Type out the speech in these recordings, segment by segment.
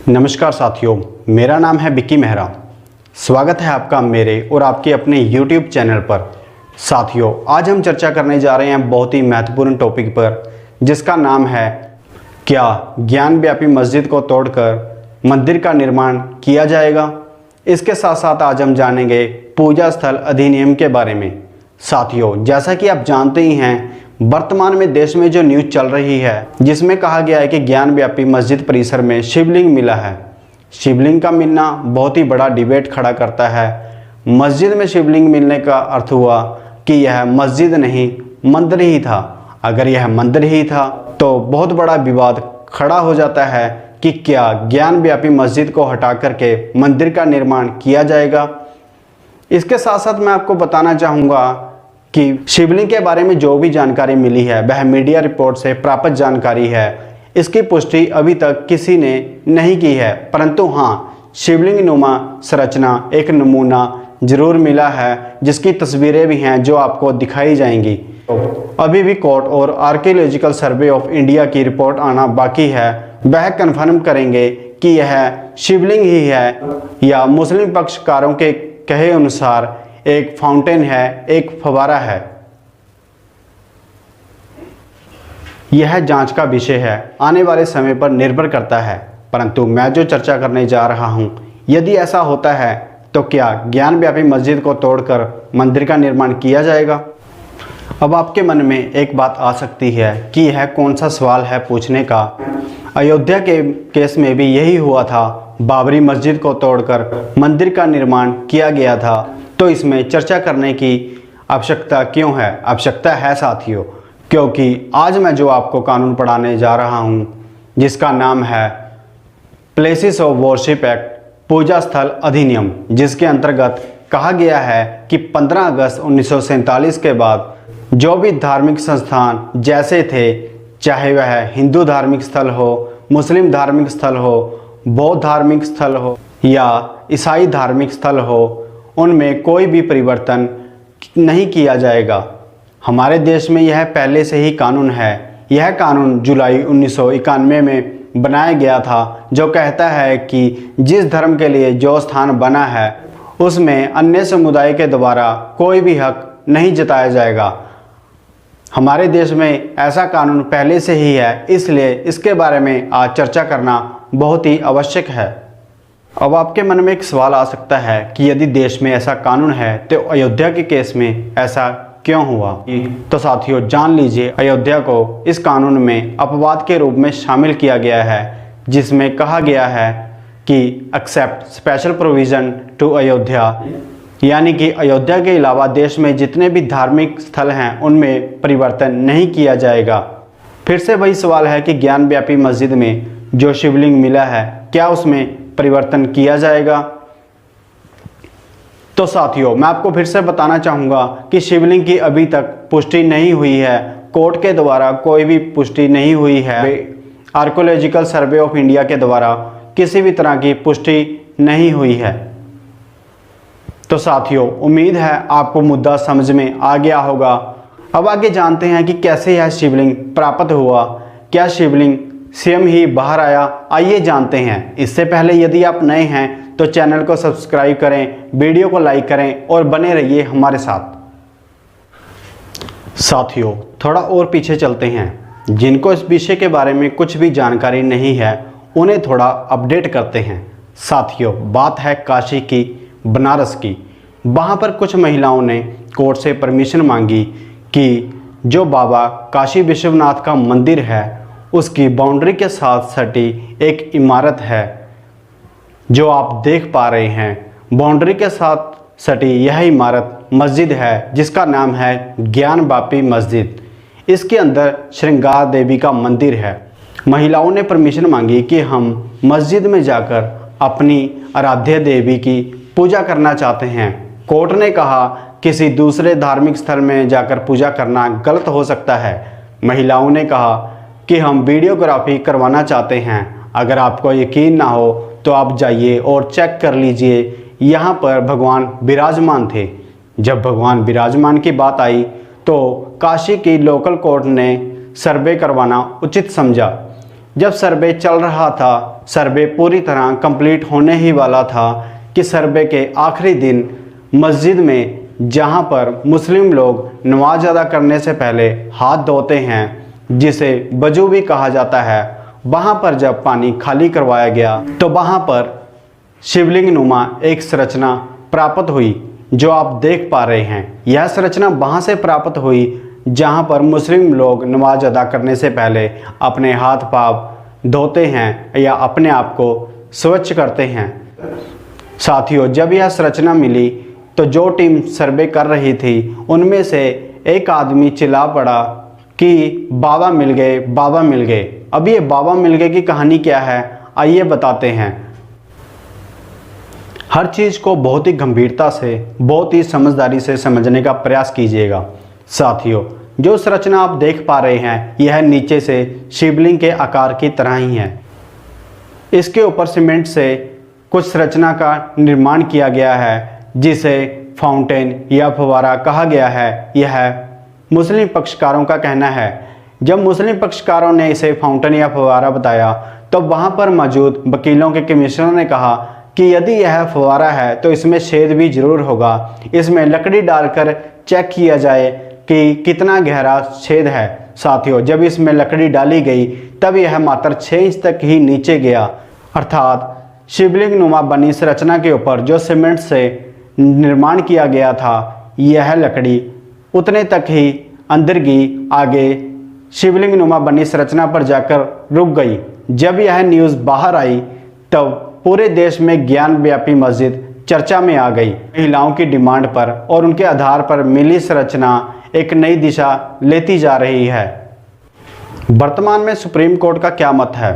नमस्कार साथियों, मेरा नाम है विक्की मेहरा। स्वागत है आपका मेरे और आपके अपने YouTube चैनल पर। साथियों, आज हम चर्चा करने जा रहे हैं बहुत ही महत्वपूर्ण टॉपिक पर, जिसका नाम है क्या ज्ञान व्यापी मस्जिद को तोड़कर मंदिर का निर्माण किया जाएगा। इसके साथ साथ आज हम जानेंगे पूजा स्थल अधिनियम के बारे में। साथियों, जैसा कि आप जानते ही हैं, वर्तमान में देश में जो न्यूज़ चल रही है, जिसमें कहा गया है कि ज्ञान व्यापी मस्जिद परिसर में शिवलिंग मिला है। शिवलिंग का मिलना बहुत ही बड़ा डिबेट खड़ा करता है। मस्जिद में शिवलिंग मिलने का अर्थ हुआ कि यह मस्जिद नहीं मंदिर ही था। अगर यह मंदिर ही था तो बहुत बड़ा विवाद खड़ा हो जाता है कि क्या ज्ञान व्यापी मस्जिद को हटा करके मंदिर का निर्माण किया जाएगा। इसके साथ साथ मैं आपको बताना चाहूँगा कि शिवलिंग के बारे में जो भी जानकारी मिली है वह मीडिया रिपोर्ट से प्राप्त जानकारी है। इसकी पुष्टि अभी तक किसी ने नहीं की है, परंतु हाँ, शिवलिंग नुमा संरचना एक नमूना जरूर मिला है, जिसकी तस्वीरें भी हैं जो आपको दिखाई जाएंगी। तो अभी भी कोर्ट और आर्कियोलॉजिकल सर्वे ऑफ इंडिया की रिपोर्ट आना बाकी है। वह कन्फर्म करेंगे कि यह शिवलिंग ही है या मुस्लिम पक्षकारों के कहे अनुसार एक फाउंटेन है, एक फव्वारा है। यह जांच का विषय है, आने वाले समय पर निर्भर करता है। परंतु मैं जो चर्चा करने जा रहा हूं, यदि ऐसा होता है तो क्या ज्ञान व्यापी मस्जिद को तोड़कर मंदिर का निर्माण किया जाएगा। अब आपके मन में एक बात आ सकती है कि यह कौन सा सवाल है पूछने का। अयोध्या के केस में भी यही हुआ था, बाबरी मस्जिद को तोड़कर मंदिर का निर्माण किया गया था। तो इसमें चर्चा करने की आवश्यकता क्यों है? आवश्यकता है साथियों, क्योंकि आज मैं जो आपको कानून पढ़ाने जा रहा हूं, जिसका नाम है प्लेसेस ऑफ वर्शिप एक्ट, पूजा स्थल अधिनियम, जिसके अंतर्गत कहा गया है कि 15 अगस्त 1947 के बाद जो भी धार्मिक संस्थान जैसे थे, चाहे वह हिंदू धार्मिक स्थल हो, मुस्लिम धार्मिक स्थल हो, बौद्ध धार्मिक स्थल हो या ईसाई धार्मिक स्थल हो, उनमें कोई भी परिवर्तन नहीं किया जाएगा। हमारे देश में यह पहले से ही कानून है। यह कानून जुलाई 1991 में बनाया गया था, जो कहता है कि जिस धर्म के लिए जो स्थान बना है उसमें अन्य समुदाय के द्वारा कोई भी हक नहीं जताया जाएगा। हमारे देश में ऐसा कानून पहले से ही है, इसलिए इसके बारे में आज चर्चा करना बहुत ही आवश्यक है। अब आपके मन में एक सवाल आ सकता है कि यदि देश में ऐसा कानून है तो अयोध्या के केस में ऐसा क्यों हुआ। तो साथियों, जान लीजिए, अयोध्या को इस कानून में अपवाद के रूप में शामिल किया गया है, जिसमें कहा गया है कि except special provision to Ayodhya, यानी कि अयोध्या के अलावा देश में जितने भी धार्मिक स्थल हैं उनमें परिवर्तन नहीं किया जाएगा। फिर से वही सवाल है कि ज्ञान व्यापी मस्जिद में जो शिवलिंग मिला है, क्या उसमें परिवर्तन किया जाएगा। तो साथियों, मैं आपको फिर से बताना चाहूँगा कि शिवलिंग की अभी तक पुष्टि नहीं हुई है। कोर्ट के द्वारा कोई भी पुष्टि नहीं हुई है। आर्कियोलॉजिकल सर्वे ऑफ इंडिया के द्वारा किसी भी तरह की पुष्टि नहीं हुई है। तो साथियों, उम्मीद है आपको मुद्दा समझ में आ गया होगा। अब आगे जानते हैं कि कैसे यह शिवलिंग प्राप्त हुआ। क्या शिवलिंग स्वयं ही बाहर आया? आइए जानते हैं। इससे पहले यदि आप नए हैं तो चैनल को सब्सक्राइब करें, वीडियो को लाइक करें और बने रहिए हमारे साथ। साथियों, थोड़ा और पीछे चलते हैं। जिनको इस विषय के बारे में कुछ भी जानकारी नहीं है, उन्हें थोड़ा अपडेट करते हैं। साथियों, बात है काशी की, बनारस की। वहाँ पर कुछ महिलाओं ने कोर्ट से परमिशन मांगी कि जो बाबा काशी विश्वनाथ का मंदिर है, उसकी बाउंड्री के साथ सटी एक इमारत है जो आप देख पा रहे हैं। बाउंड्री के साथ सटी यह इमारत मस्जिद है, जिसका नाम है ज्ञान व्यापी मस्जिद। इसके अंदर श्रृंगार देवी का मंदिर है। महिलाओं ने परमिशन मांगी कि हम मस्जिद में जाकर अपनी आराध्य देवी की पूजा करना चाहते हैं। कोर्ट ने कहा किसी दूसरे धार्मिक स्थल में जाकर पूजा करना गलत हो सकता है। महिलाओं ने कहा कि हम वीडियोग्राफी करवाना चाहते हैं। अगर आपको यकीन ना हो तो आप जाइए और चेक कर लीजिए, यहाँ पर भगवान विराजमान थे। जब भगवान विराजमान की बात आई तो काशी की लोकल कोर्ट ने सर्वे करवाना उचित समझा। जब सर्वे चल रहा था, सर्वे पूरी तरह कंप्लीट होने ही वाला था कि सर्वे के आखिरी दिन मस्जिद में, जहां पर मुस्लिम लोग नमाज अदा करने से पहले हाथ धोते हैं, जिसे वजू भी कहा जाता है, वहां पर जब पानी खाली करवाया गया तो वहां पर शिवलिंग नुमा एक संरचना प्राप्त हुई, जो आप देख पा रहे हैं। यह संरचना वहां से प्राप्त हुई जहां पर मुस्लिम लोग नमाज अदा करने से पहले अपने हाथ पाँव धोते हैं या अपने आप को स्वच्छ करते हैं। साथियों, जब यह संरचना मिली तो जो टीम सर्वे कर रही थी उनमें से एक आदमी चिल्ला पड़ा कि बाबा मिल गए, बाबा मिल गए। अब ये बाबा मिल गए की कहानी क्या है, आइए बताते हैं। हर चीज़ को बहुत ही गंभीरता से, बहुत ही समझदारी से समझने का प्रयास कीजिएगा। साथियों, जो संरचना आप देख पा रहे हैं यह नीचे से शिवलिंग के आकार की तरह ही है। इसके ऊपर सीमेंट से कुछ संरचना का निर्माण किया गया है, जिसे फाउंटेन या फव्वारा कहा गया है। यह मुस्लिम पक्षकारों का कहना है। जब मुस्लिम पक्षकारों ने इसे फाउंटेन या फव्वारा बताया तो वहां पर मौजूद वकीलों के कमिश्नर ने कहा कि यदि यह फव्वारा है तो इसमें छेद भी जरूर होगा, इसमें लकड़ी डालकर चेक किया जाए कि कितना गहरा छेद है। साथियों, जब इसमें लकड़ी डाली गई तब यह मात्र 6 इंच तक ही नीचे गया, अर्थात शिवलिंग नुमा बनी संरचना के ऊपर जो सीमेंट से निर्माण किया गया था, यह लकड़ी उतने तक ही अंदर गई, आगे शिवलिंग नुमा बनी संरचना पर जाकर रुक गई। जब यह न्यूज़ बाहर आई तब पूरे देश में ज्ञान व्यापी मस्जिद चर्चा में आ गई। महिलाओं की डिमांड पर और उनके आधार पर मिली संरचना एक नई दिशा लेती जा रही है। वर्तमान में सुप्रीम कोर्ट का क्या मत है?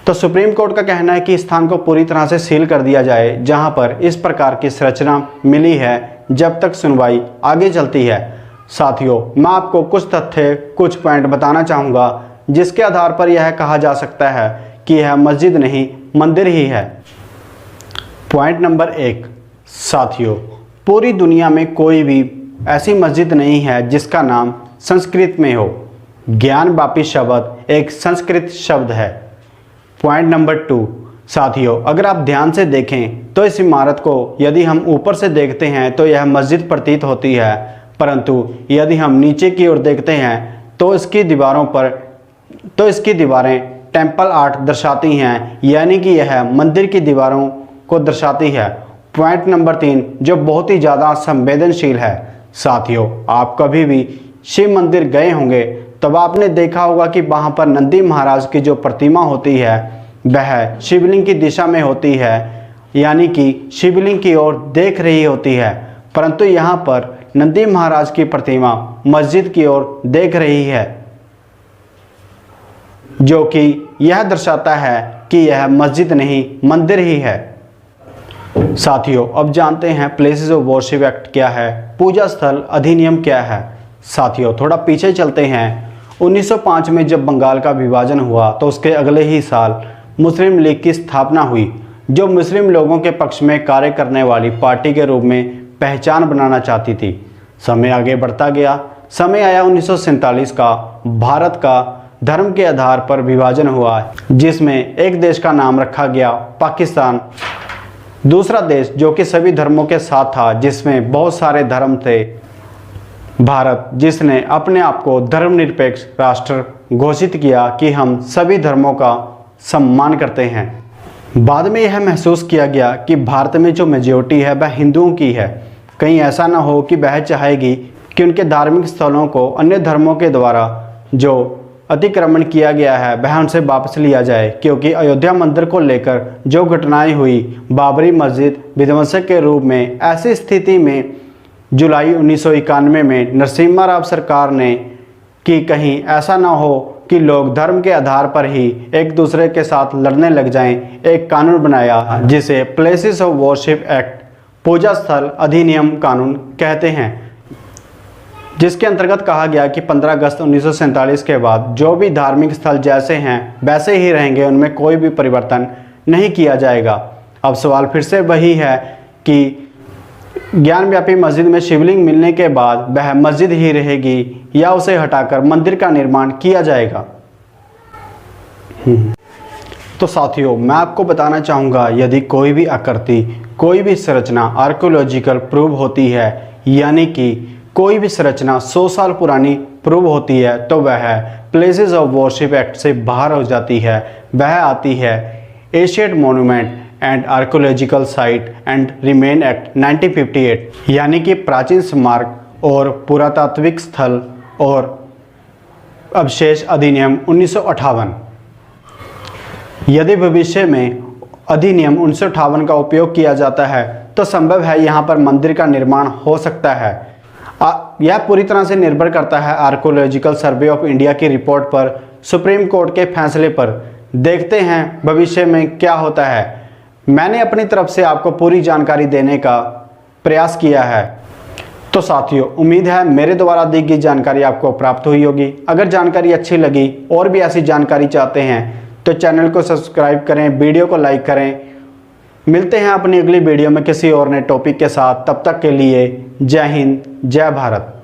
तो सुप्रीम कोर्ट का कहना है कि स्थान को पूरी तरह से सील कर दिया जाए जहां पर इस प्रकार की संरचना मिली है, जब तक सुनवाई आगे चलती है। साथियों, मैं आपको कुछ तथ्य, कुछ पॉइंट बताना चाहूँगा जिसके आधार पर यह कहा जा सकता है कि यह मस्जिद नहीं मंदिर ही है। पॉइंट नंबर 1, साथियों, पूरी दुनिया में कोई भी ऐसी मस्जिद नहीं है जिसका नाम संस्कृत में हो। ज्ञान व्यापी शब्द एक संस्कृत शब्द है। पॉइंट नंबर 2, साथियों, अगर आप ध्यान से देखें तो इस इमारत को यदि हम ऊपर से देखते हैं तो यह मस्जिद प्रतीत होती है, परंतु यदि हम नीचे की ओर देखते हैं तो इसकी दीवारें टेम्पल आर्ट दर्शाती हैं, यानी कि यह मंदिर की दीवारों को दर्शाती है। पॉइंट नंबर 3, जो बहुत ही ज़्यादा संवेदनशील है। साथियों, आप कभी भी शिव मंदिर गए होंगे तब आपने देखा होगा कि वहाँ पर नंदी महाराज की जो प्रतिमा होती है वह शिवलिंग की दिशा में होती है, यानी कि शिवलिंग की ओर देख रही होती है, परंतु यहाँ पर नंदी महाराज की प्रतिमा मस्जिद की ओर देख रही है, जो कि यह दर्शाता है कि यह मस्जिद नहीं मंदिर ही है। साथियों, अब जानते हैं प्लेसेस ऑफ वर्शिप एक्ट क्या है, पूजा स्थल अधिनियम क्या है। साथियों, थोड़ा पीछे चलते हैं। 1905 में जब बंगाल का विभाजन हुआ तो उसके अगले ही साल मुस्लिम लीग की स्थापना हुई, जो मुस्लिम लोगों के पक्ष में कार्य करने वाली पार्टी के रूप में पहचान बनाना चाहती थी। समय आगे बढ़ता गया। समय आया 1947 का, भारत का धर्म के आधार पर विभाजन हुआ, जिसमें एक देश का नाम रखा गया पाकिस्तान, दूसरा देश जो कि सभी धर्मों के साथ था, जिसमें बहुत सारे धर्म थे, भारत, जिसने अपने आप को धर्मनिरपेक्ष राष्ट्र घोषित किया कि हम सभी धर्मों का सम्मान करते हैं। बाद में यह महसूस किया गया कि भारत में जो मेजॉरिटी है वह हिंदुओं की है। कहीं ऐसा ना हो कि वह चाहेगी कि उनके धार्मिक स्थलों को अन्य धर्मों के द्वारा जो अतिक्रमण किया गया है वह उनसे वापस लिया जाए, क्योंकि अयोध्या मंदिर को लेकर जो घटनाएं हुई, बाबरी मस्जिद विध्वंसक के रूप में, ऐसी स्थिति में जुलाई 1991 में नरसिम्हा राव सरकार ने कि कहीं ऐसा ना हो कि लोग धर्म के आधार पर ही एक दूसरे के साथ लड़ने लग जाएं, एक कानून बनाया जिसे प्लेसेस ऑफ वर्शिप एक्ट, पूजा स्थल अधिनियम कानून कहते हैं, जिसके अंतर्गत कहा गया कि 15 अगस्त 1947 के बाद जो भी धार्मिक स्थल जैसे हैं वैसे ही रहेंगे, उनमें कोई भी परिवर्तन नहीं किया जाएगा। अब सवाल फिर से वही है कि ज्ञान व्यापी मस्जिद में शिवलिंग मिलने के बाद वह मस्जिद ही रहेगी या उसे हटाकर मंदिर का निर्माण किया जाएगा। तो साथियों, मैं आपको बताना चाहूँगा, यदि कोई भी आकृति, कोई भी संरचना आर्कोलॉजिकल प्रूव होती है, यानी कि कोई भी संरचना 100 साल पुरानी प्रूव होती है, तो वह प्लेसेस ऑफ वर्शिप एक्ट से बाहर हो जाती है। वह आती है ancient monument and archaeological site and remain act 1958, यानी कि प्राचीन स्मारक और पुरातात्विक स्थल और अवशेष अधिनियम 1958। यदि भविष्य में अधिनियम 1958 का उपयोग किया जाता है तो संभव है यहाँ पर मंदिर का निर्माण हो सकता है। यह पूरी तरह से निर्भर करता है आर्कोलॉजिकल सर्वे ऑफ इंडिया की रिपोर्ट पर, सुप्रीम कोर्ट के फैसले पर। देखते हैं भविष्य में क्या होता है। मैंने अपनी तरफ से आपको पूरी जानकारी देने का प्रयास किया है। तो साथियों, उम्मीद है मेरे द्वारा दी गई जानकारी आपको प्राप्त हुई होगी। अगर जानकारी अच्छी लगी और भी ऐसी जानकारी चाहते हैं तो चैनल को सब्सक्राइब करें, वीडियो को लाइक करें। मिलते हैं अपनी अगली वीडियो में किसी और नए टॉपिक के साथ। तब तक के लिए जय हिंद, जय भारत।